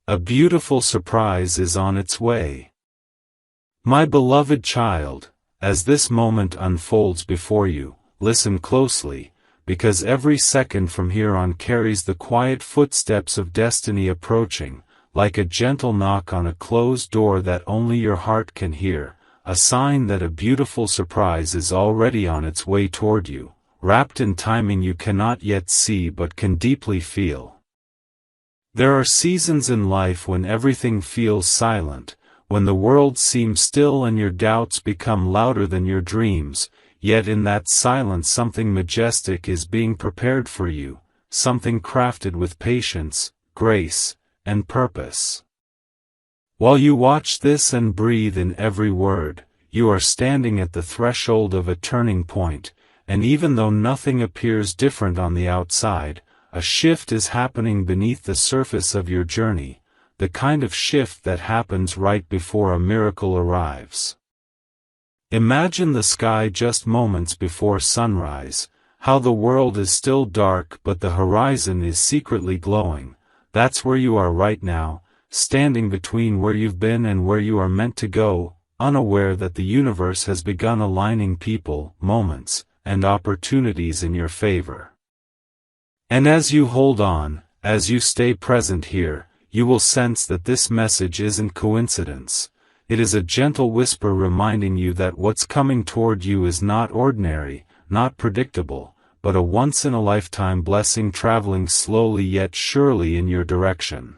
A beautiful surprise is on its way. My beloved child, as this moment unfolds before you, listen closely, because every second from here on carries the quiet footsteps of destiny approaching, like a gentle knock on a closed door that only your heart can hear, a sign that a beautiful surprise is already on its way toward you, wrapped in timing you cannot yet see but can deeply feel. There are seasons in life when everything feels silent, when the world seems still and your doubts become louder than your dreams, yet in that silence something majestic is being prepared for you, something crafted with patience, grace, and purpose. While you watch this and breathe in every word, you are standing at the threshold of a turning point, and even though nothing appears different on the outside, a shift is happening beneath the surface of your journey, the kind of shift that happens right before a miracle arrives. Imagine the sky just moments before sunrise, how the world is still dark but the horizon is secretly glowing. That's where you are right now, standing between where you've been and where you are meant to go, unaware that the universe has begun aligning people, moments, and opportunities in your favor. And as you hold on, as you stay present here, you will sense that this message isn't coincidence. It is a gentle whisper reminding you that what's coming toward you is not ordinary, not predictable, but a once-in-a-lifetime blessing traveling slowly yet surely in your direction.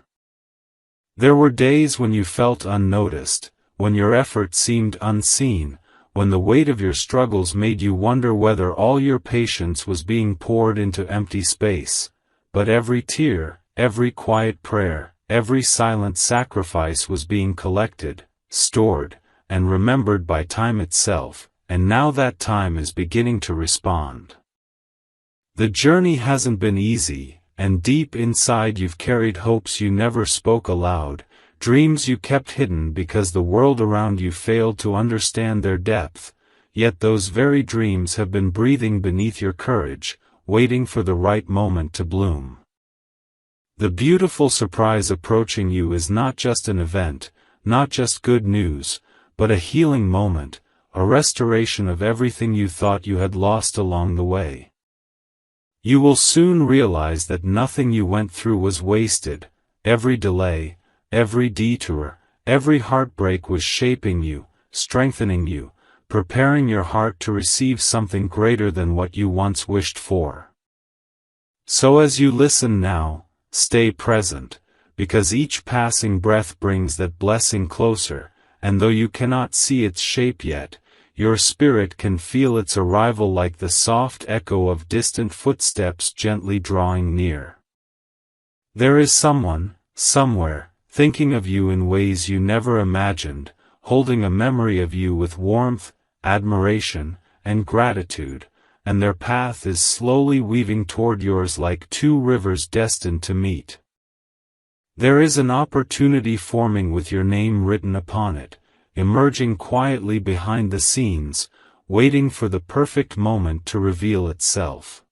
There were days when you felt unnoticed, when your effort seemed unseen, when the weight of your struggles made you wonder whether all your patience was being poured into empty space. But every tear, every quiet prayer, every silent sacrifice was being collected, stored, and remembered by time itself, and now that time is beginning to respond. The journey hasn't been easy, and deep inside you've carried hopes you never spoke aloud, dreams you kept hidden because the world around you failed to understand their depth, yet those very dreams have been breathing beneath your courage, waiting for the right moment to bloom. The beautiful surprise approaching you is not just an event, not just good news, but a healing moment, a restoration of everything you thought you had lost along the way. You will soon realize that nothing you went through was wasted. Every delay, every detour, every heartbreak was shaping you, strengthening you, preparing your heart to receive something greater than what you once wished for. So as you listen now, stay present, because each passing breath brings that blessing closer, and though you cannot see its shape yet, your spirit can feel its arrival like the soft echo of distant footsteps gently drawing near. There is someone, somewhere, thinking of you in ways you never imagined, holding a memory of you with warmth, admiration, and gratitude, and their path is slowly weaving toward yours like two rivers destined to meet. There is an opportunity forming with your name written upon it, emerging quietly behind the scenes, waiting for the perfect moment to reveal itself.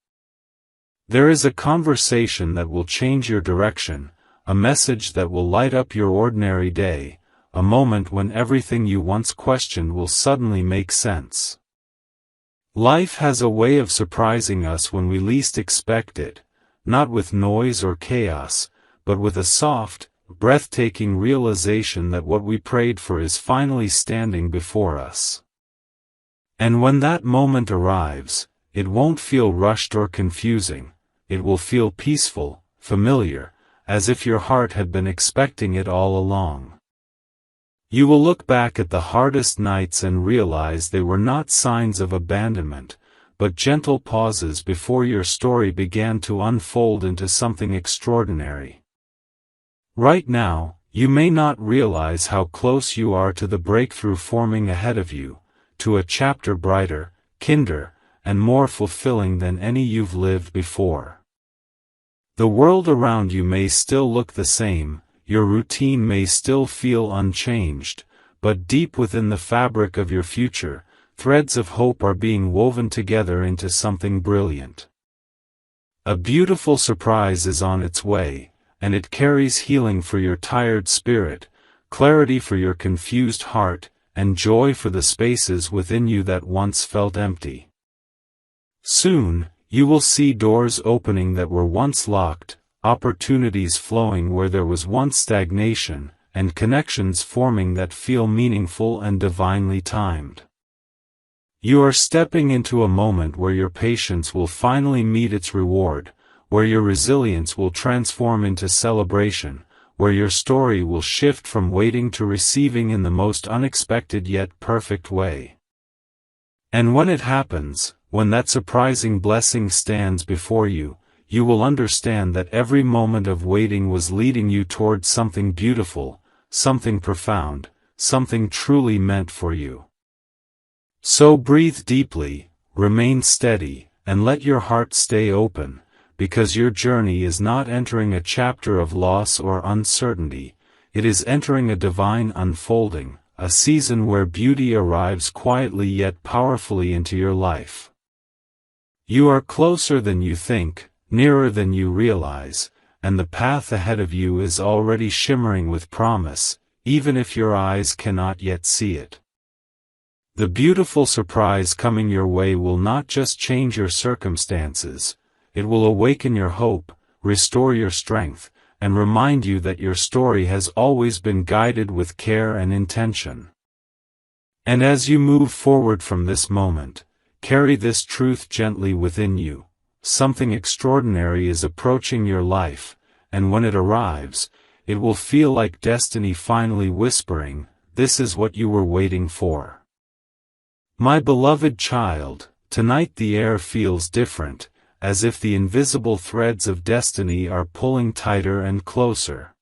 There is a conversation that will change your direction, a message that will light up your ordinary day, a moment when everything you once questioned will suddenly make sense. Life has a way of surprising us when we least expect it, not with noise or chaos, but with a soft, breathtaking realization that what we prayed for is finally standing before us. And when that moment arrives, it won't feel rushed or confusing, it will feel peaceful, familiar, as if your heart had been expecting it all along. You will look back at the hardest nights and realize they were not signs of abandonment, but gentle pauses before your story began to unfold into something extraordinary. Right now, you may not realize how close you are to the breakthrough forming ahead of you, to a chapter brighter, kinder, and more fulfilling than any you've lived before. The world around you may still look the same, your routine may still feel unchanged, but deep within the fabric of your future, threads of hope are being woven together into something brilliant. A beautiful surprise is on its way, and it carries healing for your tired spirit, clarity for your confused heart, and joy for the spaces within you that once felt empty. Soon, you will see doors opening that were once locked, opportunities flowing where there was once stagnation, and connections forming that feel meaningful and divinely timed. You are stepping into a moment where your patience will finally meet its reward, where your resilience will transform into celebration, where your story will shift from waiting to receiving in the most unexpected yet perfect way. And when it happens, when that surprising blessing stands before you, you will understand that every moment of waiting was leading you towards something beautiful, something profound, something truly meant for you. So breathe deeply, remain steady, and let your heart stay open, because your journey is not entering a chapter of loss or uncertainty, it is entering a divine unfolding, a season where beauty arrives quietly yet powerfully into your life. You are closer than you think, nearer than you realize, and the path ahead of you is already shimmering with promise, even if your eyes cannot yet see it. The beautiful surprise coming your way will not just change your circumstances, it will awaken your hope, restore your strength, and remind you that your story has always been guided with care and intention. And as you move forward from this moment, carry this truth gently within you: something extraordinary is approaching your life, and when it arrives, it will feel like destiny finally whispering, "This is what you were waiting for." My beloved child, tonight the air feels different, as if the invisible threads of destiny are pulling tighter and closer,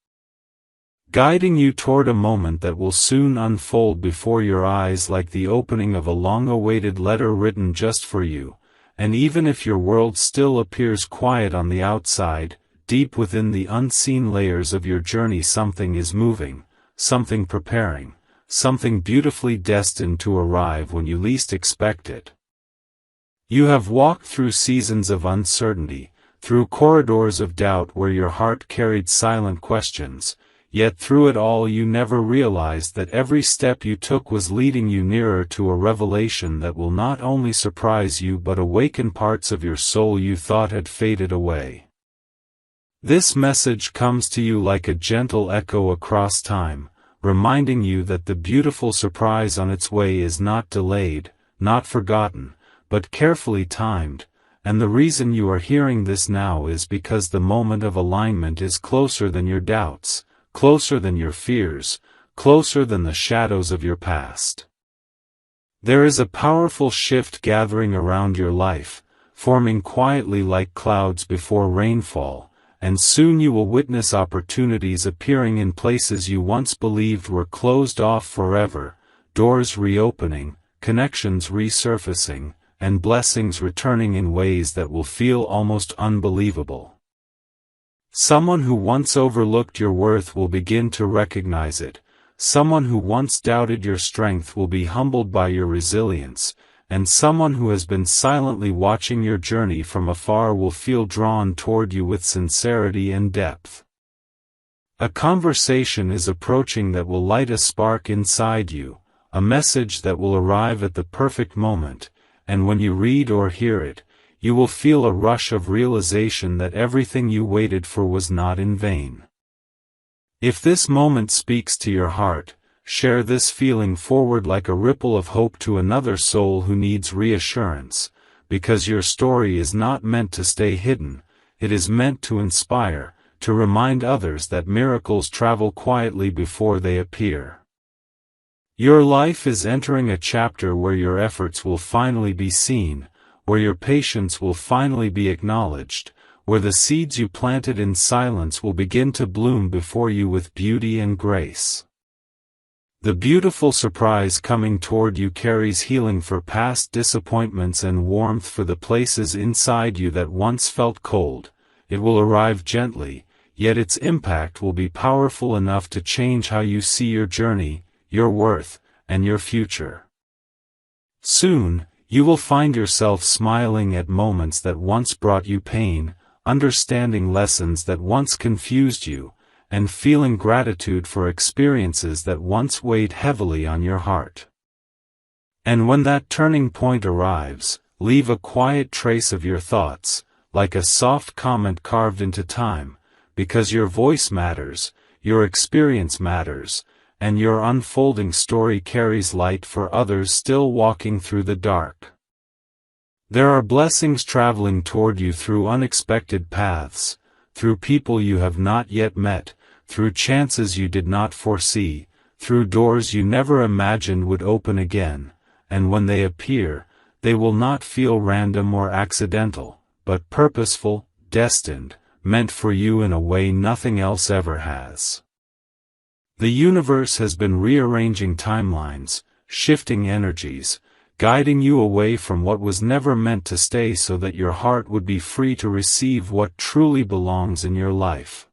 guiding you toward a moment that will soon unfold before your eyes like the opening of a long-awaited letter written just for you. And even if your world still appears quiet on the outside, deep within the unseen layers of your journey something is moving, something preparing, something beautifully destined to arrive when you least expect it. You have walked through seasons of uncertainty, through corridors of doubt where your heart carried silent questions, yet through it all you never realized that every step you took was leading you nearer to a revelation that will not only surprise you but awaken parts of your soul you thought had faded away. This message comes to you like a gentle echo across time, reminding you that the beautiful surprise on its way is not delayed, not forgotten, but carefully timed, and the reason you are hearing this now is because the moment of alignment is closer than your doubts, closer than your fears, closer than the shadows of your past. There is a powerful shift gathering around your life, forming quietly like clouds before rainfall, and soon you will witness opportunities appearing in places you once believed were closed off forever, doors reopening, connections resurfacing, and blessings returning in ways that will feel almost unbelievable. Someone who once overlooked your worth will begin to recognize it, someone who once doubted your strength will be humbled by your resilience, and someone who has been silently watching your journey from afar will feel drawn toward you with sincerity and depth. A conversation is approaching that will light a spark inside you, a message that will arrive at the perfect moment, and when you read or hear it, you will feel a rush of realization that everything you waited for was not in vain. If this moment speaks to your heart, share this feeling forward like a ripple of hope to another soul who needs reassurance, because your story is not meant to stay hidden, it is meant to inspire, to remind others that miracles travel quietly before they appear. Your life is entering a chapter where your efforts will finally be seen, where your patience will finally be acknowledged, where the seeds you planted in silence will begin to bloom before you with beauty and grace. The beautiful surprise coming toward you carries healing for past disappointments and warmth for the places inside you that once felt cold. It will arrive gently, yet its impact will be powerful enough to change how you see your journey, your worth, and your future. Soon, you will find yourself smiling at moments that once brought you pain, understanding lessons that once confused you, and feeling gratitude for experiences that once weighed heavily on your heart. And when that turning point arrives, leave a quiet trace of your thoughts, like a soft comment carved into time, because your voice matters, your experience matters, and your unfolding story carries light for others still walking through the dark. There are blessings traveling toward you through unexpected paths, through people you have not yet met, through chances you did not foresee, through doors you never imagined would open again, and when they appear, they will not feel random or accidental, but purposeful, destined, meant for you in a way nothing else ever has. The universe has been rearranging timelines, shifting energies, guiding you away from what was never meant to stay so that your heart would be free to receive what truly belongs in your life.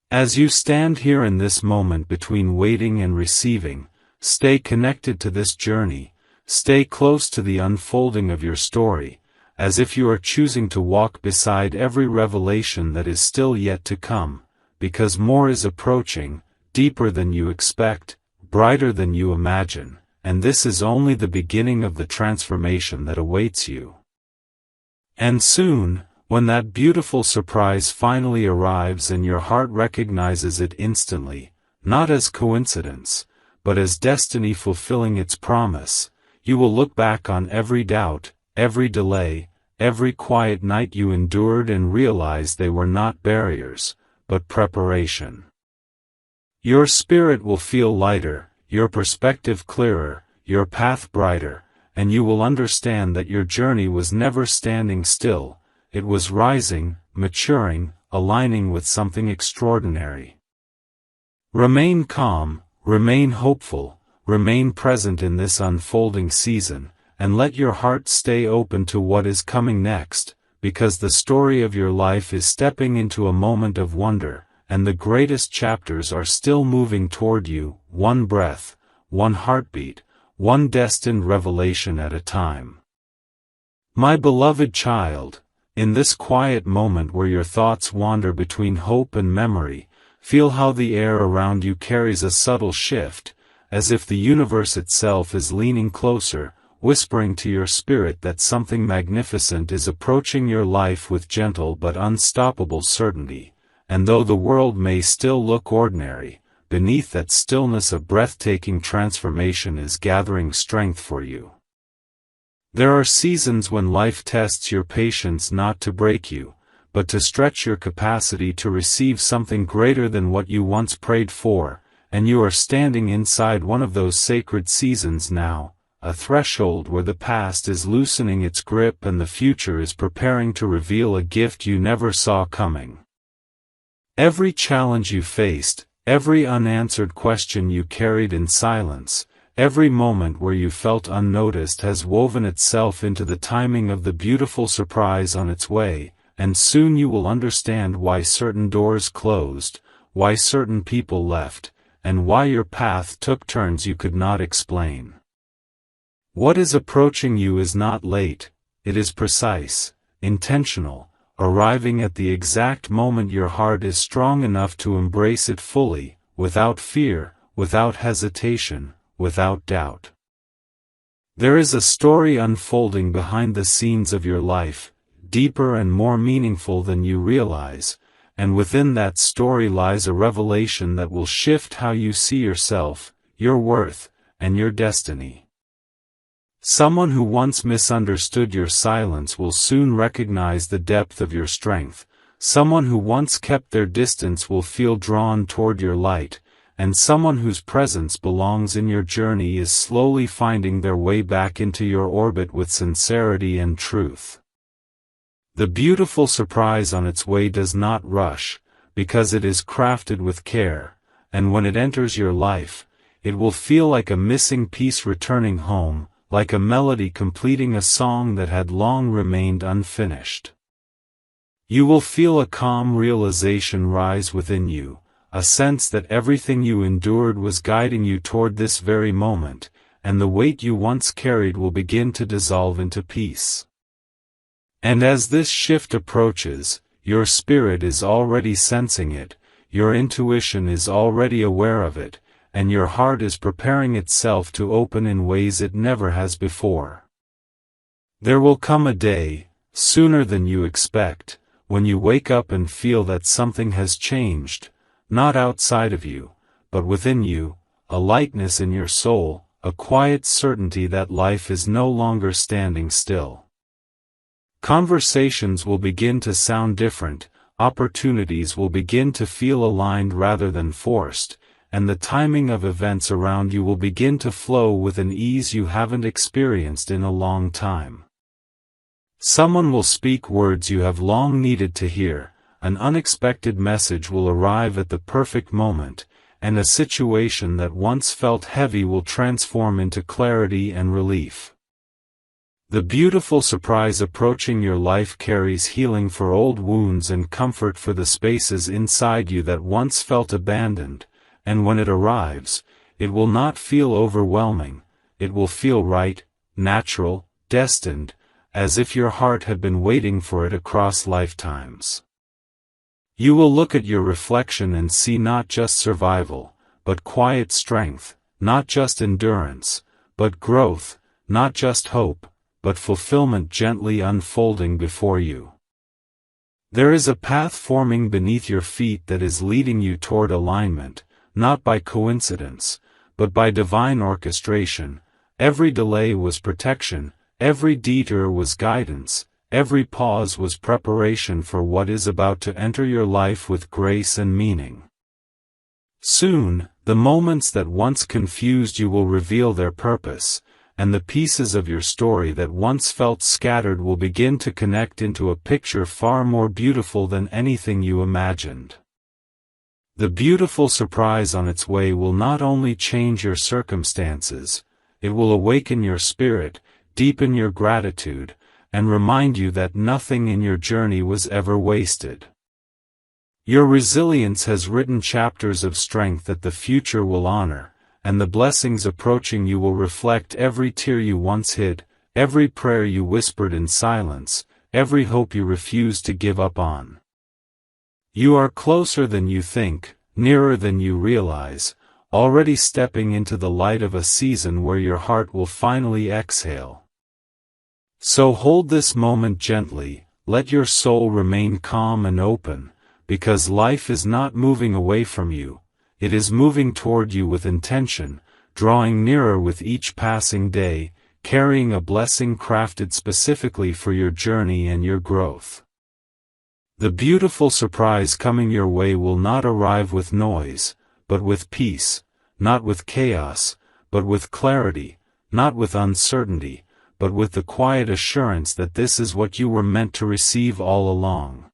As you stand here in this moment between waiting and receiving, stay connected to this journey, stay close to the unfolding of your story, as if you are choosing to walk beside every revelation that is still yet to come, because more is approaching, deeper than you expect, brighter than you imagine, and this is only the beginning of the transformation that awaits you. And soon, when that beautiful surprise finally arrives and your heart recognizes it instantly, not as coincidence, but as destiny fulfilling its promise, you will look back on every doubt, every delay, every quiet night you endured and realize they were not barriers, but preparation. Your spirit will feel lighter, your perspective clearer, your path brighter, and you will understand that your journey was never standing still, it was rising, maturing, aligning with something extraordinary. Remain calm, remain hopeful, remain present in this unfolding season, and let your heart stay open to what is coming next, because the story of your life is stepping into a moment of wonder, and the greatest chapters are still moving toward you, one breath, one heartbeat, one destined revelation at a time. My beloved child, in this quiet moment where your thoughts wander between hope and memory, feel how the air around you carries a subtle shift, as if the universe itself is leaning closer, whispering to your spirit that something magnificent is approaching your life with gentle but unstoppable certainty. And though the world may still look ordinary, beneath that stillness a breathtaking transformation is gathering strength for you. There are seasons when life tests your patience not to break you, but to stretch your capacity to receive something greater than what you once prayed for, and you are standing inside one of those sacred seasons now, a threshold where the past is loosening its grip and the future is preparing to reveal a gift you never saw coming. Every challenge you faced, every unanswered question you carried in silence, every moment where you felt unnoticed has woven itself into the timing of the beautiful surprise on its way, and soon you will understand why certain doors closed, why certain people left, and why your path took turns you could not explain. What is approaching you is not late, it is precise, intentional, arriving at the exact moment your heart is strong enough to embrace it fully, without fear, without hesitation, without doubt. There is a story unfolding behind the scenes of your life, deeper and more meaningful than you realize, and within that story lies a revelation that will shift how you see yourself, your worth, and your destiny. Someone who once misunderstood your silence will soon recognize the depth of your strength, someone who once kept their distance will feel drawn toward your light, and someone whose presence belongs in your journey is slowly finding their way back into your orbit with sincerity and truth. The beautiful surprise on its way does not rush, because it is crafted with care, and when it enters your life, it will feel like a missing piece returning home, like a melody completing a song that had long remained unfinished. You will feel a calm realization rise within you, a sense that everything you endured was guiding you toward this very moment, and the weight you once carried will begin to dissolve into peace. And as this shift approaches, your spirit is already sensing it, your intuition is already aware of it, and your heart is preparing itself to open in ways it never has before. There will come a day, sooner than you expect, when you wake up and feel that something has changed, not outside of you, but within you, a lightness in your soul, a quiet certainty that life is no longer standing still. Conversations will begin to sound different, opportunities will begin to feel aligned rather than forced, and the timing of events around you will begin to flow with an ease you haven't experienced in a long time. Someone will speak words you have long needed to hear, an unexpected message will arrive at the perfect moment, and a situation that once felt heavy will transform into clarity and relief. The beautiful surprise approaching your life carries healing for old wounds and comfort for the spaces inside you that once felt abandoned, and when it arrives, it will not feel overwhelming, it will feel right, natural, destined, as if your heart had been waiting for it across lifetimes. You will look at your reflection and see not just survival, but quiet strength, not just endurance, but growth, not just hope, but fulfillment gently unfolding before you. There is a path forming beneath your feet that is leading you toward alignment, not by coincidence, but by divine orchestration. Every delay was protection, every detour was guidance, every pause was preparation for what is about to enter your life with grace and meaning. Soon, the moments that once confused you will reveal their purpose, and the pieces of your story that once felt scattered will begin to connect into a picture far more beautiful than anything you imagined. The beautiful surprise on its way will not only change your circumstances, it will awaken your spirit, deepen your gratitude, and remind you that nothing in your journey was ever wasted. Your resilience has written chapters of strength that the future will honor, and the blessings approaching you will reflect every tear you once hid, every prayer you whispered in silence, every hope you refused to give up on. You are closer than you think, nearer than you realize, already stepping into the light of a season where your heart will finally exhale. So hold this moment gently, let your soul remain calm and open, because life is not moving away from you, it is moving toward you with intention, drawing nearer with each passing day, carrying a blessing crafted specifically for your journey and your growth. The beautiful surprise coming your way will not arrive with noise, but with peace, not with chaos, but with clarity, not with uncertainty, but with the quiet assurance that this is what you were meant to receive all along.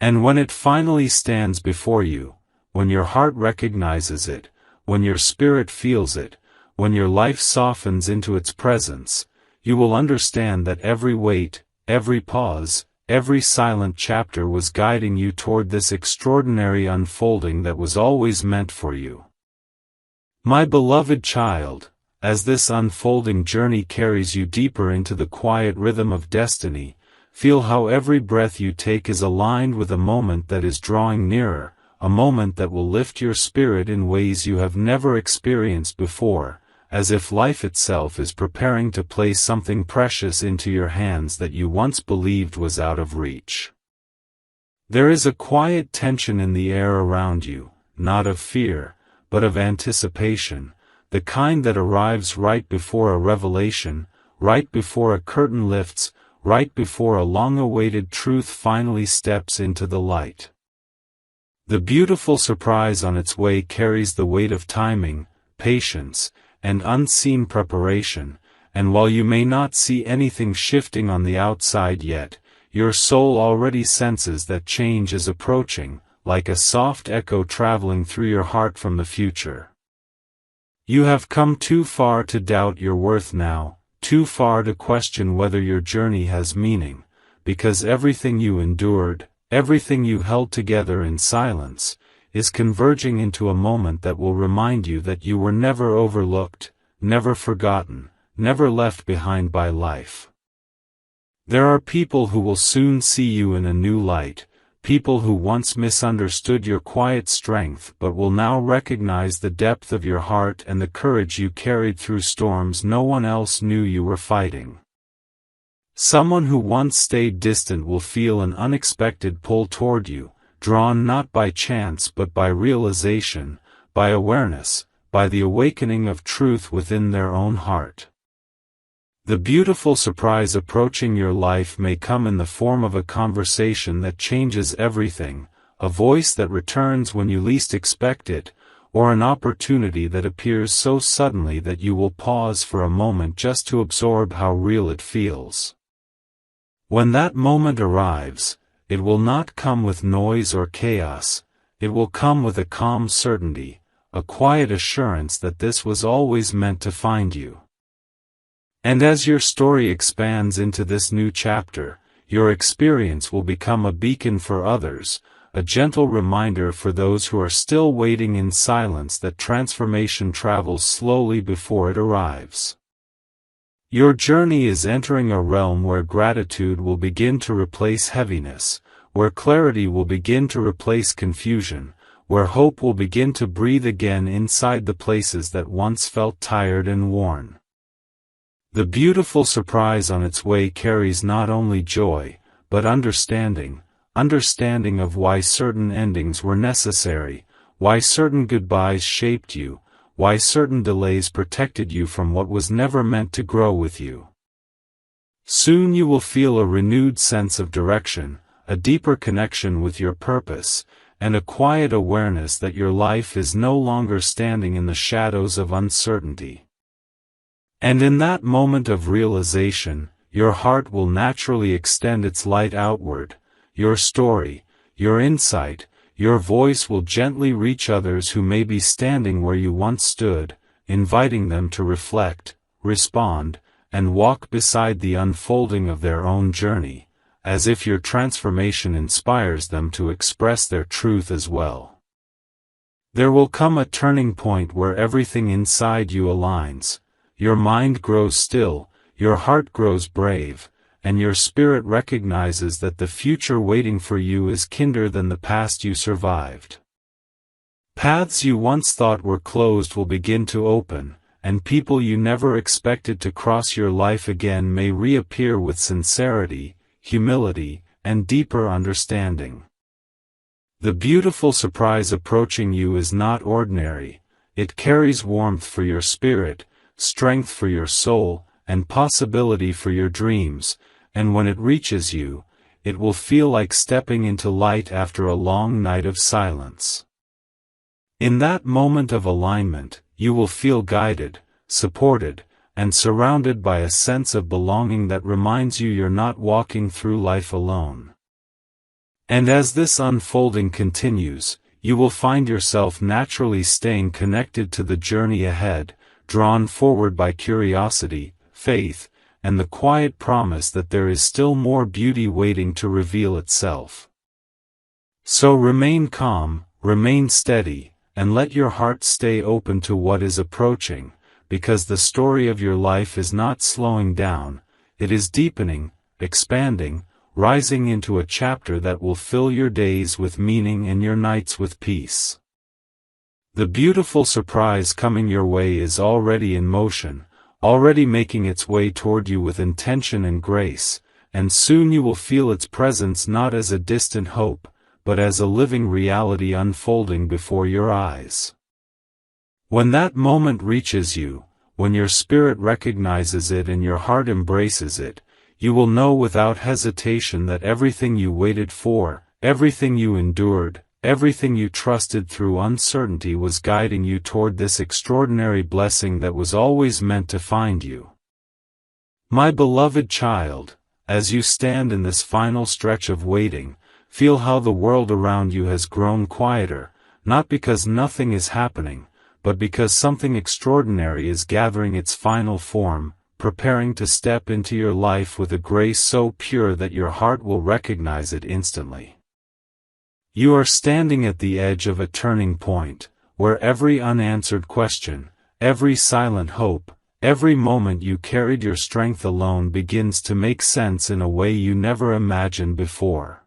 And when it finally stands before you, when your heart recognizes it, when your spirit feels it, when your life softens into its presence, you will understand that every wait, every pause, every silent chapter was guiding you toward this extraordinary unfolding that was always meant for you. My beloved child, as this unfolding journey carries you deeper into the quiet rhythm of destiny, feel how every breath you take is aligned with a moment that is drawing nearer, a moment that will lift your spirit in ways you have never experienced before, as if life itself is preparing to place something precious into your hands that you once believed was out of reach. There is a quiet tension in the air around you, not of fear, but of anticipation, the kind that arrives right before a revelation, right before a curtain lifts, right before a long-awaited truth finally steps into the light. The beautiful surprise on its way carries the weight of timing, patience, and unseen preparation, and while you may not see anything shifting on the outside yet, your soul already senses that change is approaching, like a soft echo traveling through your heart from the future. You have come too far to doubt your worth now, too far to question whether your journey has meaning, because everything you endured, everything you held together in silence, is converging into a moment that will remind you that you were never overlooked, never forgotten, never left behind by life. There are people who will soon see you in a new light, people who once misunderstood your quiet strength but will now recognize the depth of your heart and the courage you carried through storms no one else knew you were fighting. Someone who once stayed distant will feel an unexpected pull toward you, drawn not by chance but by realization, by awareness, by the awakening of truth within their own heart. The beautiful surprise approaching your life may come in the form of a conversation that changes everything, a voice that returns when you least expect it, or an opportunity that appears so suddenly that you will pause for a moment just to absorb how real it feels. When that moment arrives, it will not come with noise or chaos, it will come with a calm certainty, a quiet assurance that this was always meant to find you. And as your story expands into this new chapter, your experience will become a beacon for others, a gentle reminder for those who are still waiting in silence that transformation travels slowly before it arrives. Your journey is entering a realm where gratitude will begin to replace heaviness, where clarity will begin to replace confusion, where hope will begin to breathe again inside the places that once felt tired and worn. The beautiful surprise on its way carries not only joy, but understanding of why certain endings were necessary, why certain goodbyes shaped you, why certain delays protected you from what was never meant to grow with you. Soon you will feel a renewed sense of direction, a deeper connection with your purpose, and a quiet awareness that your life is no longer standing in the shadows of uncertainty. And in that moment of realization, your heart will naturally extend its light outward, your story, your insight, your voice will gently reach others who may be standing where you once stood, inviting them to reflect, respond, and walk beside the unfolding of their own journey, as if your transformation inspires them to express their truth as well. There will come a turning point where everything inside you aligns. Your mind grows still, your heart grows brave, and your spirit recognizes that the future waiting for you is kinder than the past you survived. Paths you once thought were closed will begin to open, and people you never expected to cross your life again may reappear with sincerity, humility, and deeper understanding. The beautiful surprise approaching you is not ordinary, it carries warmth for your spirit, strength for your soul, and possibility for your dreams, and when it reaches you, it will feel like stepping into light after a long night of silence. In that moment of alignment, you will feel guided, supported, and surrounded by a sense of belonging that reminds you you're not walking through life alone. And as this unfolding continues, you will find yourself naturally staying connected to the journey ahead, drawn forward by curiosity, faith, and the quiet promise that there is still more beauty waiting to reveal itself. So remain calm, remain steady, and let your heart stay open to what is approaching, because the story of your life is not slowing down, it is deepening, expanding, rising into a chapter that will fill your days with meaning and your nights with peace. The beautiful surprise coming your way is already in motion, already making its way toward you with intention and grace, and soon you will feel its presence not as a distant hope, but as a living reality unfolding before your eyes. When that moment reaches you, when your spirit recognizes it and your heart embraces it, you will know without hesitation that everything you waited for, everything you endured, everything you trusted through uncertainty was guiding you toward this extraordinary blessing that was always meant to find you. My beloved child, as you stand in this final stretch of waiting, feel how the world around you has grown quieter, not because nothing is happening, but because something extraordinary is gathering its final form, preparing to step into your life with a grace so pure that your heart will recognize it instantly. You are standing at the edge of a turning point, where every unanswered question, every silent hope, every moment you carried your strength alone begins to make sense in a way you never imagined before.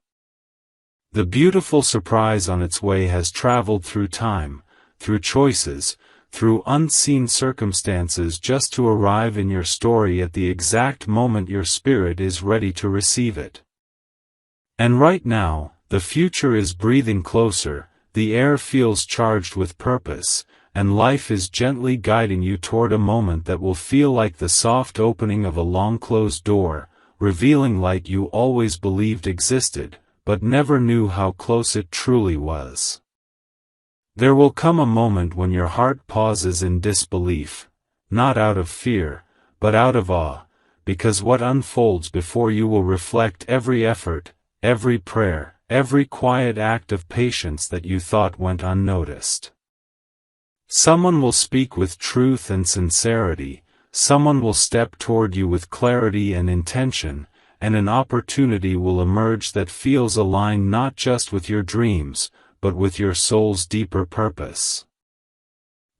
The beautiful surprise on its way has traveled through time, through choices, through unseen circumstances just to arrive in your story at the exact moment your spirit is ready to receive it. And right now, the future is breathing closer, the air feels charged with purpose, and life is gently guiding you toward a moment that will feel like the soft opening of a long-closed door, revealing light you always believed existed, but never knew how close it truly was. There will come a moment when your heart pauses in disbelief, not out of fear, but out of awe, because what unfolds before you will reflect every effort, every prayer, every quiet act of patience that you thought went unnoticed. Someone will speak with truth and sincerity, someone will step toward you with clarity and intention, and an opportunity will emerge that feels aligned not just with your dreams, but with your soul's deeper purpose.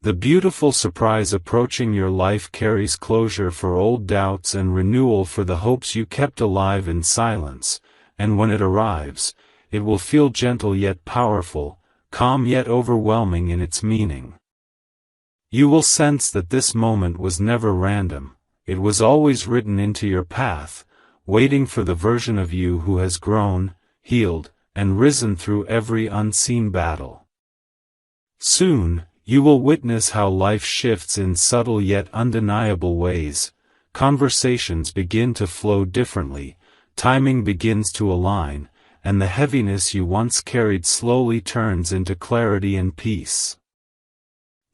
The beautiful surprise approaching your life carries closure for old doubts and renewal for the hopes you kept alive in silence, and when it arrives, it will feel gentle yet powerful, calm yet overwhelming in its meaning. You will sense that this moment was never random, it was always written into your path, waiting for the version of you who has grown, healed, and risen through every unseen battle. Soon, you will witness how life shifts in subtle yet undeniable ways, conversations begin to flow differently, timing begins to align, and the heaviness you once carried slowly turns into clarity and peace.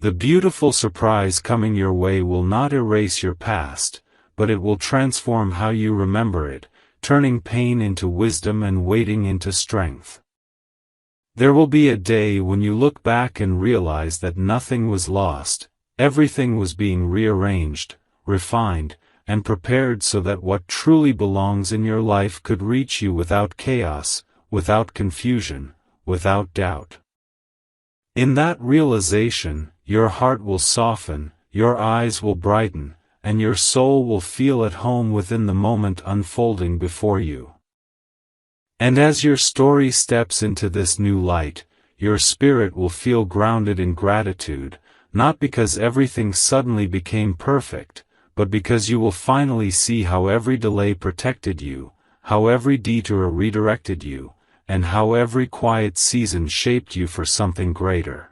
The beautiful surprise coming your way will not erase your past, but it will transform how you remember it, turning pain into wisdom and waiting into strength. There will be a day when you look back and realize that nothing was lost, everything was being rearranged, refined, and prepared so that what truly belongs in your life could reach you without chaos, without confusion, without doubt. In that realization, your heart will soften, your eyes will brighten, and your soul will feel at home within the moment unfolding before you. And as your story steps into this new light, your spirit will feel grounded in gratitude, not because everything suddenly became perfect, but because you will finally see how every delay protected you, how every detour redirected you, and how every quiet season shaped you for something greater.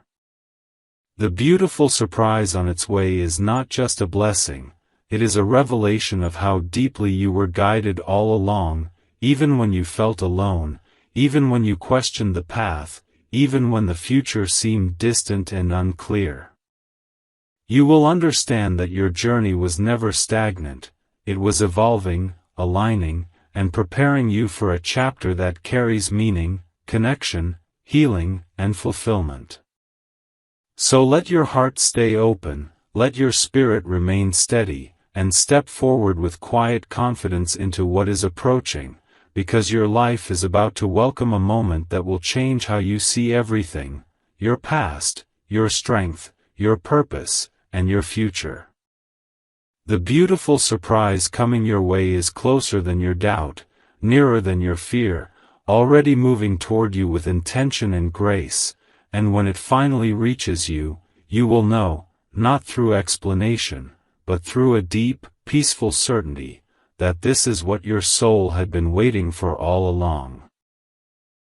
The beautiful surprise on its way is not just a blessing, it is a revelation of how deeply you were guided all along, even when you felt alone, even when you questioned the path, even when the future seemed distant and unclear. You will understand that your journey was never stagnant, it was evolving, aligning, and preparing you for a chapter that carries meaning, connection, healing, and fulfillment. So let your heart stay open, let your spirit remain steady, and step forward with quiet confidence into what is approaching, because your life is about to welcome a moment that will change how you see everything, your past, your strength, your purpose, and your future. The beautiful surprise coming your way is closer than your doubt, nearer than your fear, already moving toward you with intention and grace, and when it finally reaches you, you will know, not through explanation, but through a deep, peaceful certainty, that this is what your soul had been waiting for all along.